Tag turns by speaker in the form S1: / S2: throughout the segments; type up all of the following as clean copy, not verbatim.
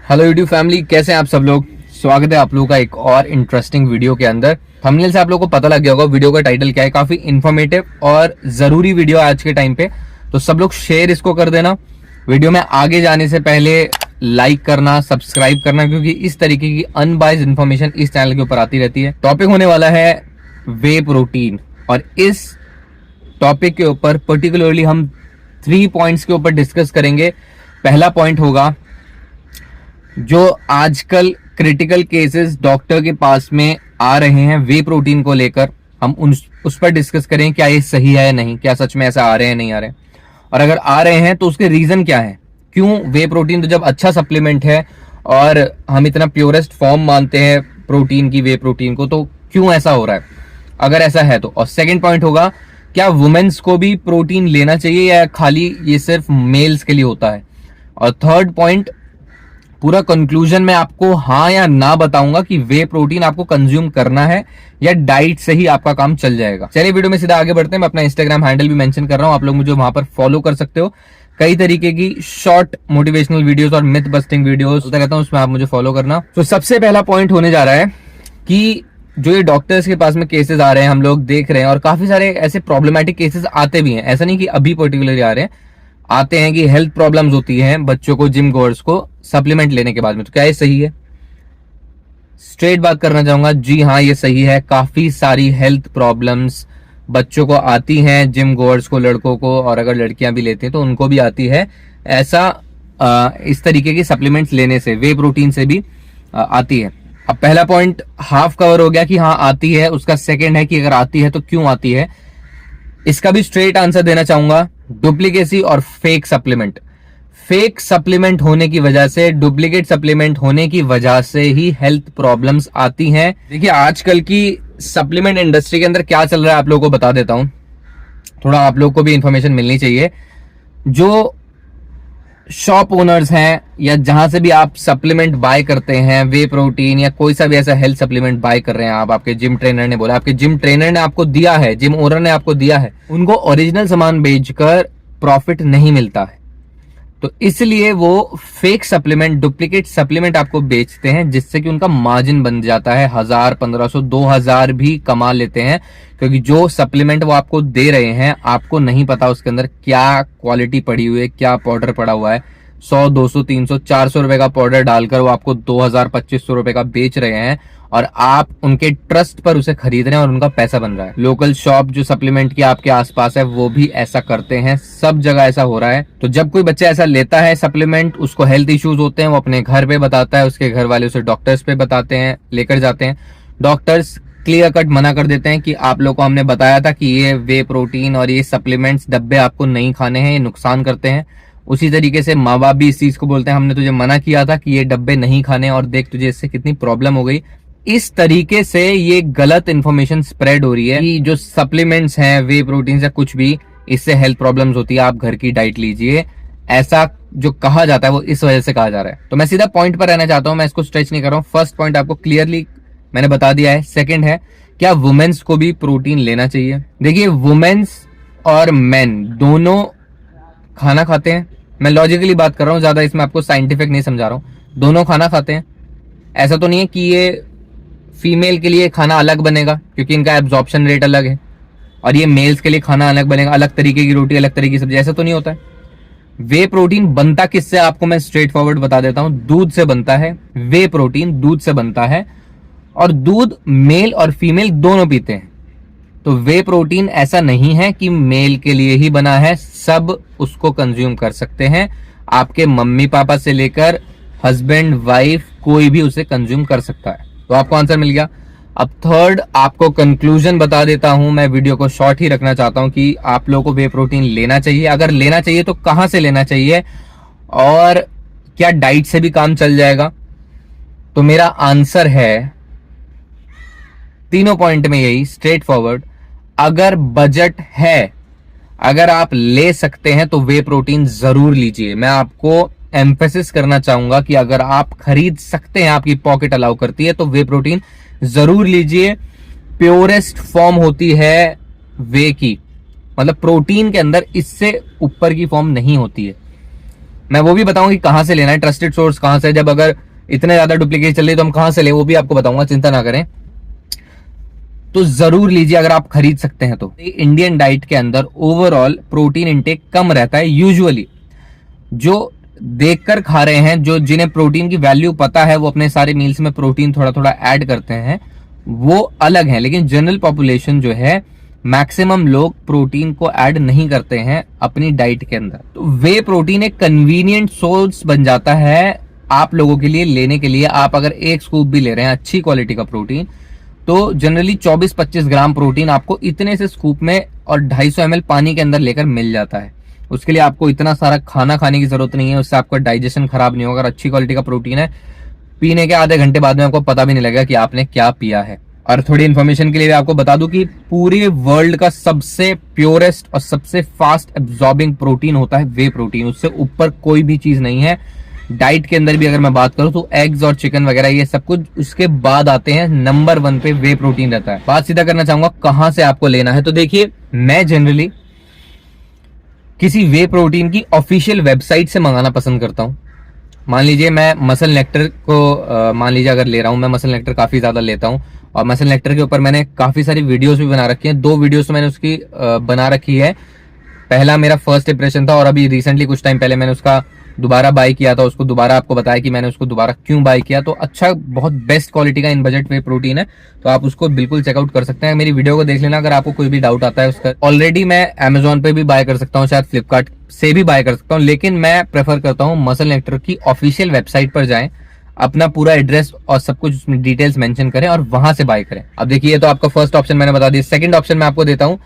S1: Hello YouTube family, कैसे हैं आप सब लोग। स्वागत है आप लोगों का एक और इंटरेस्टिंग वीडियो के अंदर। थंबनेल से आप लोगों को पता लग गया होगा वीडियो का टाइटल क्या है। काफी इंफॉर्मेटिव और जरूरी वीडियो आज के टाइम पे, तो सब लोग शेयर इसको कर देना। वीडियो में आगे जाने से पहले लाइक करना, सब्सक्राइब करना, क्योंकि इस तरीके की अनबाइज्ड इन्फॉर्मेशन इस चैनल के ऊपर आती रहती है। टॉपिक होने वाला है वे प्रोटीन, और इस टॉपिक के ऊपर पर्टिकुलरली हम 3 पॉइंट्स के ऊपर डिस्कस करेंगे। पहला पॉइंट होगा, जो आजकल क्रिटिकल केसेस डॉक्टर के पास में आ रहे हैं वे प्रोटीन को लेकर, हम उस पर डिस्कस करें क्या ये सही है या नहीं, क्या सच में ऐसा आ रहे हैं नहीं आ रहे हैं, और अगर आ रहे हैं तो उसके रीजन क्या है। क्यों वे प्रोटीन तो जब अच्छा सप्लीमेंट है और हम इतना प्योरेस्ट फॉर्म मानते हैं प्रोटीन की, वे प्रोटीन को, तो क्यों ऐसा हो रहा है अगर ऐसा है तो। और सेकेंड पॉइंट होगा, क्या वुमेन्स को भी प्रोटीन लेना चाहिए या खाली ये सिर्फ मेल्स के लिए होता है। और थर्ड पॉइंट, पूरा कंक्लूजन में आपको हाँ या ना बताऊंगा कि वे प्रोटीन आपको कंज्यूम करना है या डाइट से ही आपका काम चल जाएगा। चलिए वीडियो में सीधा आगे बढ़ते हैं। मैं अपना इंस्टाग्राम हैंडल भी मेंशन कर रहा हूं, आप लोग मुझे वहां पर फॉलो कर सकते हो। कई तरीके की शॉर्ट मोटिवेशनल वीडियोस और मिथ बस्टिंग वीडियोस कहता हूं, उसमें आप मुझे फॉलो करना। तो सबसे पहला पॉइंट होने जा रहा है कि जो ये डॉक्टर्स के पास में केसेस आ रहे हैं, हम लोग देख रहे हैं, और काफी सारे ऐसे प्रॉब्लमेटिक केसेस आते भी हैं। ऐसा नहीं कि अभी पर्टिकुलरली आ रहे हैं, आते हैं कि हेल्थ प्रॉब्लम्स होती हैं बच्चों को, जिम गोअर्स को सप्लीमेंट लेने के बाद में। तो क्या ये सही है? स्ट्रेट बात करना चाहूंगा, जी हाँ ये सही है। काफी सारी हेल्थ प्रॉब्लम्स बच्चों को आती हैं, जिम गोअर्स को, लड़कों को, और अगर लड़कियां भी लेती हैं तो उनको भी आती है। ऐसा इस तरीके की सप्लीमेंट्स लेने से, वे प्रोटीन से भी आती है। अब पहला पॉइंट हाफ कवर हो गया कि हाँ आती है। उसका सेकंड है कि अगर आती है तो क्यों आती है। इसका भी स्ट्रेट आंसर देना चाहूंगा, डुप्लीकेसी और फेक सप्लीमेंट। फेक सप्लीमेंट होने की वजह से, डुप्लीकेट सप्लीमेंट होने की वजह से ही हेल्थ प्रॉब्लम्स आती हैं। देखिए आजकल की सप्लीमेंट इंडस्ट्री के अंदर क्या चल रहा है आप लोगों को बता देता हूं, थोड़ा आप लोगों को भी इंफॉर्मेशन मिलनी चाहिए। जो शॉप ओनर्स हैं या जहां से भी आप सप्लीमेंट बाय करते हैं, वे प्रोटीन या कोई सा भी ऐसा हेल्थ सप्लीमेंट बाय कर रहे हैं आप, आपके जिम ट्रेनर ने बोला, आपके जिम ट्रेनर ने आपको दिया है, जिम ओनर ने आपको दिया है, उनको ओरिजिनल सामान बेचकर प्रॉफिट नहीं मिलता है। तो इसलिए वो फेक सप्लीमेंट, डुप्लीकेट सप्लीमेंट आपको बेचते हैं, जिससे कि उनका मार्जिन बन जाता है। 1000, 1500, 2000 भी कमा लेते हैं, क्योंकि जो सप्लीमेंट वो आपको दे रहे हैं, आपको नहीं पता उसके अंदर क्या क्वालिटी पड़ी हुई है, क्या पाउडर पड़ा हुआ है। 100, 200, 300, 400 रुपए का पाउडर डालकर वो आपको 2000, 2500 रुपए का बेच रहे हैं, और आप उनके ट्रस्ट पर उसे खरीद रहे हैं और उनका पैसा बन रहा है। लोकल शॉप जो सप्लीमेंट की आपके आसपास है वो भी ऐसा करते हैं, सब जगह ऐसा हो रहा है। तो जब कोई बच्चा ऐसा लेता है सप्लीमेंट, उसको हेल्थ इश्यूज होते हैं, वो अपने घर पे बताता है, उसके घर वाले उसे डॉक्टर्स पे बताते हैं, लेकर जाते हैं। डॉक्टर्स क्लियर कट मना कर देते हैं कि आप लोग को हमने बताया था कि ये वे प्रोटीन और ये सप्लीमेंट्स डब्बे आपको नहीं खाने हैं, ये नुकसान करते हैं। उसी तरीके से माँ बाप भी इस चीज को बोलते हैं, हमने तुझे मना किया था कि ये डब्बे नहीं खाने, और देख तुझे इससे कितनी प्रॉब्लम हो गई। इस तरीके से ये गलत इंफॉर्मेशन स्प्रेड हो रही है कि जो सप्लीमेंट्स हैं, वे प्रोटीन या कुछ भी, इससे हेल्थ प्रॉब्लम्स होती है, आप घर की डाइट लीजिए, ऐसा जो कहा जाता है वो इस वजह से कहा जा रहा है। तो मैं सीधा पॉइंट पर रहना चाहता हूं, मैं इसको स्ट्रेच नहीं कर रहा हूं। फर्स्ट पॉइंट आपको क्लियरली मैंने बता दिया है। सेकंड है, क्या वुमेन्स को भी प्रोटीन लेना चाहिए। देखिए वुमेन्स और मेन दोनों खाना खाते हैं। मैं लॉजिकली बात कर रहा हूं, ज्यादा इसमें आपको साइंटिफिक नहीं समझा रहा हूं। दोनों खाना खाते हैं। ऐसा तो नहीं है कि ये फीमेल के लिए खाना अलग बनेगा क्योंकि इनका एब्जॉर्प्शन रेट अलग है, और ये मेल्स के लिए खाना अलग बनेगा, अलग तरीके की रोटी, अलग तरीके की सब्जी। ऐसा तो नहीं होता है। वे प्रोटीन बनता किससे, आपको मैं स्ट्रेट फॉरवर्ड बता देता हूं, दूध से बनता है। वे प्रोटीन दूध से बनता है, और दूध मेल और फीमेल दोनों पीते हैं। तो वे प्रोटीन ऐसा नहीं है कि मेल के लिए ही बना है, सब उसको कंज्यूम कर सकते हैं। आपके मम्मी पापा से लेकर हस्बैंड वाइफ कोई भी उसे कंज्यूम कर सकता है। तो आपको आंसर मिल गया। अब थर्ड आपको कंक्लूजन बता देता हूं, मैं वीडियो को शॉर्ट ही रखना चाहता हूं कि आप लोगों को वे प्रोटीन लेना चाहिए। अगर लेना चाहिए तो कहां से लेना चाहिए, और क्या डाइट से भी काम चल जाएगा। तो मेरा आंसर है तीनों पॉइंट में यही, स्ट्रेट फॉरवर्ड। अगर बजट है, अगर आप ले सकते हैं तो वे प्रोटीन जरूर लीजिए। मैं आपको एम्फेसिस करना चाहूंगा कि अगर आप खरीद सकते हैं, आपकी पॉकेट अलाउ करती है, तो वे प्रोटीन जरूर लीजिए। प्योरेस्ट फॉर्म होती है वे की, मतलब प्रोटीन के अंदर इससे ऊपर की फॉर्म नहीं होती है। मैं वो भी बताऊंगा कि कहां से लेना है, ट्रस्टेड सोर्स कहां से, जब अगर इतने ज्यादा डुप्लीकेट चल रही है तो हम कहां से ले, वो भी आपको बताऊंगा, चिंता ना करें। तो जरूर लीजिए अगर आप खरीद सकते हैं तो। इंडियन डाइट के अंदर ओवरऑल प्रोटीन इंटेक कम रहता है यूजुअली। जो देखकर खा रहे हैं, जो जिन्हें प्रोटीन की वैल्यू पता है, वो अपने सारे मील्स में प्रोटीन थोड़ा थोड़ा ऐड करते हैं, वो अलग है। लेकिन जनरल पॉपुलेशन जो है, मैक्सिमम लोग प्रोटीन को ऐड नहीं करते हैं अपनी डाइट के अंदर। तो वे प्रोटीन एक कन्वीनियंट सोर्स बन जाता है आप लोगों के लिए लेने के लिए। आप अगर एक स्कूप भी ले रहे हैं अच्छी क्वालिटी का प्रोटीन, तो जनरली 24-25 ग्राम प्रोटीन आपको इतने से स्कूप में और 250 ml पानी के अंदर लेकर मिल जाता है। उसके लिए आपको इतना सारा खाना खाने की जरूरत नहीं है, उससे आपका डाइजेशन खराब नहीं होगा। अगर अच्छी क्वालिटी का प्रोटीन है, पीने के आधे घंटे बाद में आपको पता भी नहीं लगेगा कि आपने क्या पिया है। और थोड़ी इन्फॉर्मेशन के लिए भी आपको बता दूं कि पूरे वर्ल्ड का सबसे प्योरेस्ट और सबसे फास्ट एब्जॉर्बिंग प्रोटीन होता है वे प्रोटीन। उससे ऊपर कोई भी चीज नहीं है। डाइट के अंदर भी अगर मैं बात करूं तो एग्स और चिकन वगैरह ये सब कुछ उसके बाद आते हैं, नंबर 1 पे वे प्रोटीन रहता है। बात सीधा करना चाहूंगा कहां से आपको लेना है। तो देखिए, मैं जनरली किसी वे प्रोटीन की ऑफिशियल वेबसाइट से मंगाना पसंद करता हूं। मान लीजिए मैं मसल नेक्टर को मान लीजिए अगर ले रहा हूं, मैं मसल नेक्टर काफी ज्यादा लेता हूं और मसल नेक्टर के ऊपर मैंने काफी सारी वीडियोस भी बना रखी हैं। 2 वीडियोस तो मैंने उसकी बना रखी है। पहला मेरा फर्स्ट इंप्रेशन था और अभी रिसेंटली कुछ टाइम पहले मैंने उसका दोबारा बाय किया था। उसको दोबारा आपको बताया कि मैंने उसको दोबारा क्यों बाय किया। तो अच्छा, बहुत बेस्ट क्वालिटी का इन बजट वे प्रोटीन है, तो आप उसको बिल्कुल चेकआउट कर सकते हैं। मेरी वीडियो को देख लेना अगर आपको कोई भी डाउट आता है उसका। ऑलरेडी मैं अमेजोन पे भी बाय कर सकता हूँ, शायद फ्लिपकार्ट से भी बाय कर सकता हूँ, लेकिन मैं प्रेफर करता हूँ मसल नेक्टर की ऑफिशियल वेबसाइट पर जाएं, अपना पूरा एड्रेस और सब कुछ उसमें डिटेल्स मेंशन करें और वहां से बाय करें। अब देखिए, ये तो आपका फर्स्ट ऑप्शन मैंने बता दिया। सेकंड ऑप्शन मैं आपको देता हूं,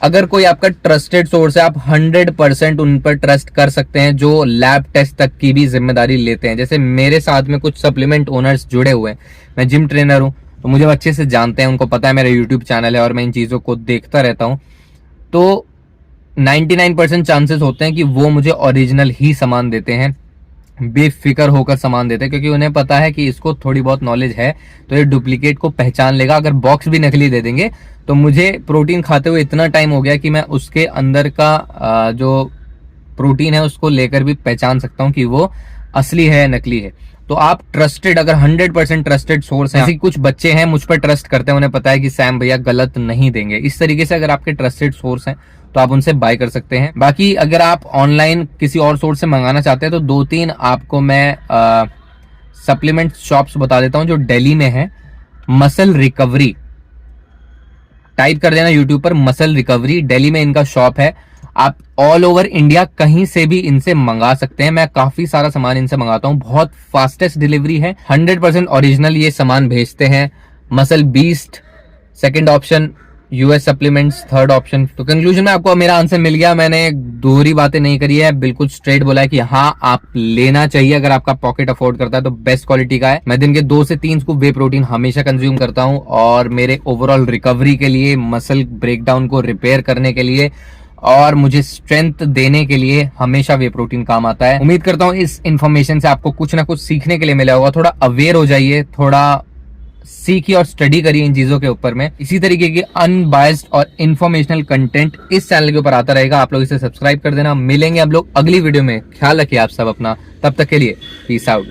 S1: अगर कोई आपका ट्रस्टेड सोर्स है, आप 100% उन पर ट्रस्ट कर सकते हैं, जो लैब टेस्ट तक की भी जिम्मेदारी लेते हैं। जैसे मेरे साथ में कुछ सप्लीमेंट ओनर्स जुड़े हुए हैं, मैं जिम ट्रेनर हूं, तो मुझे अच्छे से जानते हैं, उनको पता है मेरा यूट्यूब चैनल है और मैं इन चीजों को देखता रहता हूं। तो 99% चांसेस होते हैं कि वो मुझे ओरिजिनल ही सामान देते हैं, बेफिक्र होकर सामान देते हैं, क्योंकि उन्हें पता है कि इसको थोड़ी बहुत नॉलेज है, तो ये डुप्लीकेट को पहचान लेगा। अगर बॉक्स भी नकली दे देंगे, तो मुझे प्रोटीन खाते हुए इतना टाइम हो गया कि मैं उसके अंदर का जो प्रोटीन है उसको लेकर भी पहचान सकता हूं कि वो असली है या नकली है। तो आप ट्रस्टेड, अगर 100% ट्रस्टेड सोर्स है, ऐसे कुछ बच्चे हैं मुझ पर ट्रस्ट करते हैं, उन्हें पता है कि सैम भैया गलत नहीं देंगे, इस तरीके से अगर आपके ट्रस्टेड सोर्स हैं तो आप उनसे बाय कर सकते हैं। बाकी अगर आप ऑनलाइन किसी और सोर्स से मंगाना चाहते हैं तो 2-3 आपको मैं सप्लीमेंट शॉप्स बता देता हूं जो दिल्ली में है। मसल रिकवरी टाइप कर देना यूट्यूब पर, मसल रिकवरी, दिल्ली में इनका शॉप है। आप ऑल ओवर इंडिया कहीं से भी इनसे मंगा सकते हैं। मैं काफी सारा सामान इनसे मंगाता हूं, बहुत फास्टेस्ट डिलीवरी है, 100% ओरिजिनल ये सामान भेजते हैं। Muscle beast second option, US supplements third option. तो कंक्लूजन में आपको मेरा आंसर मिल गया। मैंने दोहरी बातें नहीं करी है, बिल्कुल स्ट्रेट बोला है कि हाँ, आप लेना चाहिए अगर आपका पॉकेट अफोर्ड करता है तो बेस्ट क्वालिटी का है। मैं दिन के 2 से 3 स्कूप वे प्रोटीन हमेशा कंज्यूम करता हूं और मेरे ओवरऑल रिकवरी के लिए, मसल ब्रेकडाउन को रिपेयर करने के लिए और मुझे स्ट्रेंथ देने के लिए हमेशा वे प्रोटीन काम आता है। उम्मीद करता हूं इस इन्फॉर्मेशन से आपको कुछ ना कुछ सीखने के लिए मिला होगा। थोड़ा अवेयर हो जाइए, थोड़ा सीखिए और स्टडी करिए इन चीजों के ऊपर में। इसी तरीके के अनबायस्ड और इन्फॉर्मेशनल कंटेंट इस चैनल के ऊपर आता रहेगा। आप लोग इसे सब्सक्राइब कर देना। मिलेंगे हम लोग अगली वीडियो में। ख्याल रखिए आप सब अपना, तब तक के लिए पीस आउट।